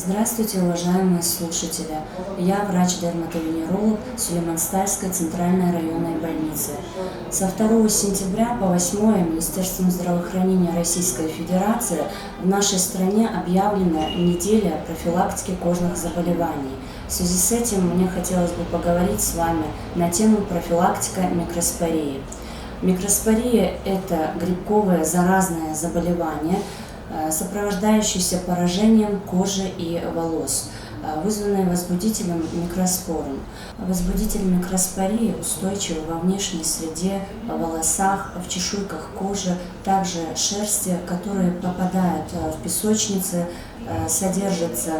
Здравствуйте, уважаемые слушатели! Я врач-дерматовенеролог Сулейманстальской центральной районной больницы. Со 2 сентября по 8 Министерством здравоохранения Российской Федерации в нашей стране объявлена неделя профилактики кожных заболеваний. В связи с этим мне хотелось бы поговорить с вами на тему профилактика микроспории. Микроспория – это грибковое заразное заболевание, сопровождающееся поражением кожи и волос, вызванное возбудителем микроспором. Возбудитель микроспории устойчив во внешней среде, в волосах, в чешуйках кожи, также шерсти, которые попадают в песочницы, содержатся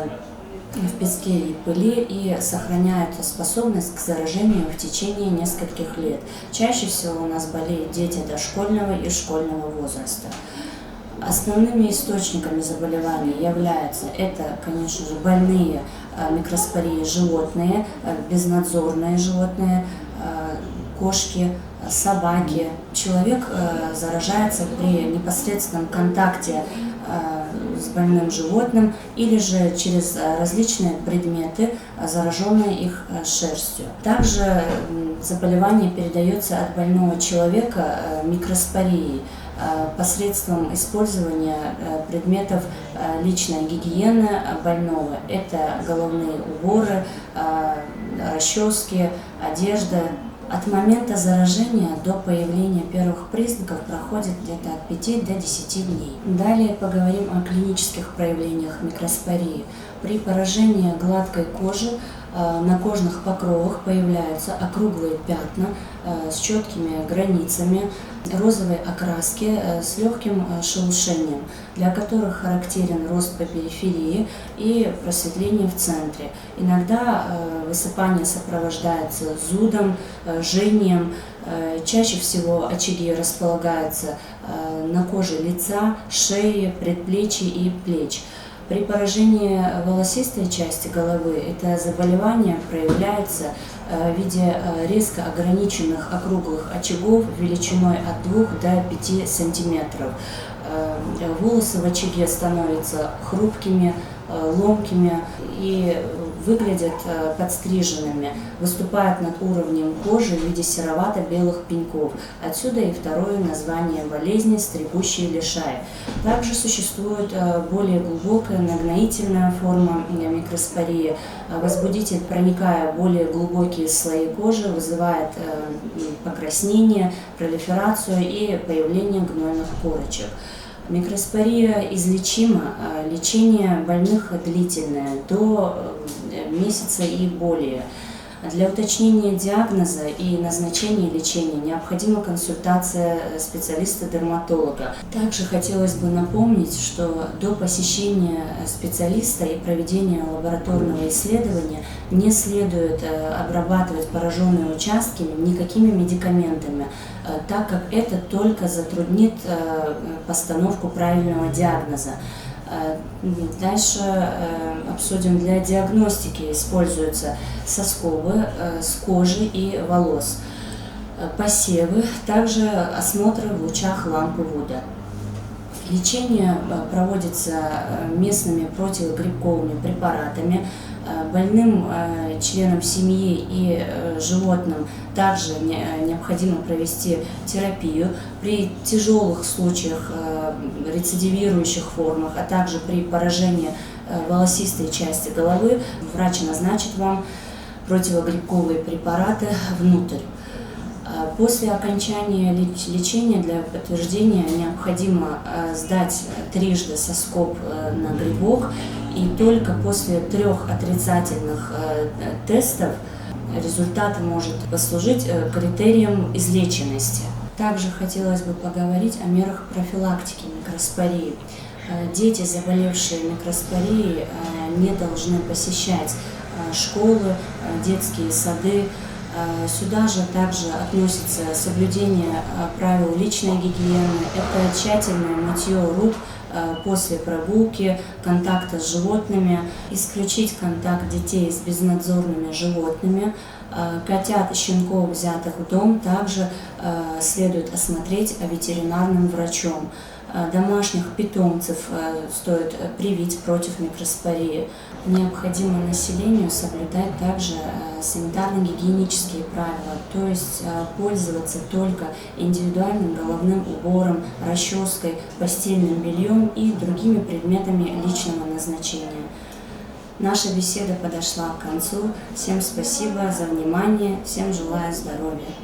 в песке и пыли и сохраняют способность к заражению в течение нескольких лет. Чаще всего у нас болеют дети дошкольного и школьного возраста. Основными источниками заболеваний являются, конечно же, больные микроспорией животные, безнадзорные животные, кошки, собаки. Человек заражается при непосредственном контакте с больным животным или же через различные предметы, зараженные их шерстью. Также заболевание передается от больного человека микроспорией посредством использования предметов личной гигиены больного. Это головные уборы, расчески, одежда. От момента заражения до появления первых признаков проходит где-то от 5 до 10 дней. Далее поговорим о клинических проявлениях микроспории. При поражении гладкой кожи на кожных покровах появляются округлые пятна с четкими границами, розовой окраски с легким шелушением, для которых характерен рост по периферии и просветление в центре. Иногда высыпание сопровождается зудом, жжением. Чаще всего очаги располагаются на коже лица, шеи, предплечий и плеч. При поражении волосистой части головы это заболевание проявляется в виде резко ограниченных округлых очагов величиной от 2 до 5 сантиметров. Волосы в очаге становятся хрупкими, ломкими и выглядят подстриженными, выступают над уровнем кожи в виде серовато-белых пеньков. Отсюда и второе название болезни – стригущий лишай. Также существует более глубокая нагноительная форма микроспории. Возбудитель, проникая в более глубокие слои кожи, вызывает покраснение, пролиферацию и появление гнойных корочек. Микроспория излечима, лечение больных длительное, до месяца и более. Для уточнения диагноза и назначения лечения необходима консультация специалиста-дерматолога. Также хотелось бы напомнить, что до посещения специалиста и проведения лабораторного исследования не следует обрабатывать пораженные участки никакими медикаментами, так как это только затруднит постановку правильного диагноза. Дальше обсудим. Для диагностики используются соскобы с кожи и волос, посевы, также осмотры в лучах лампы Вуда. Лечение проводится местными противогрибковыми препаратами. Больным членам семьи и животным также необходимо провести терапию. При тяжелых случаях, рецидивирующих формах, а также при поражении волосистой части головы врач назначит вам противогрибковые препараты внутрь. После окончания лечения для подтверждения необходимо сдать трижды соскоб на грибок, и только после 3 отрицательных тестов результат может послужить критерием излеченности. Также хотелось бы поговорить о мерах профилактики микроспории. Дети, заболевшие микроспорией, не должны посещать школы, детские сады. Сюда же также относится соблюдение правил личной гигиены, это тщательное мытье рук после прогулки, контакта с животными, исключить контакт детей с безнадзорными животными. Котят и щенков, взятых в дом, также следует осмотреть ветеринарным врачом. домашних питомцев стоит привить против микроспории. Необходимо населению соблюдать также санитарно-гигиенические правила, то есть пользоваться только индивидуальным головным убором, расческой, постельным бельем и другими предметами личного назначения. Наша беседа подошла к концу. Всем спасибо за внимание, всем желаю здоровья.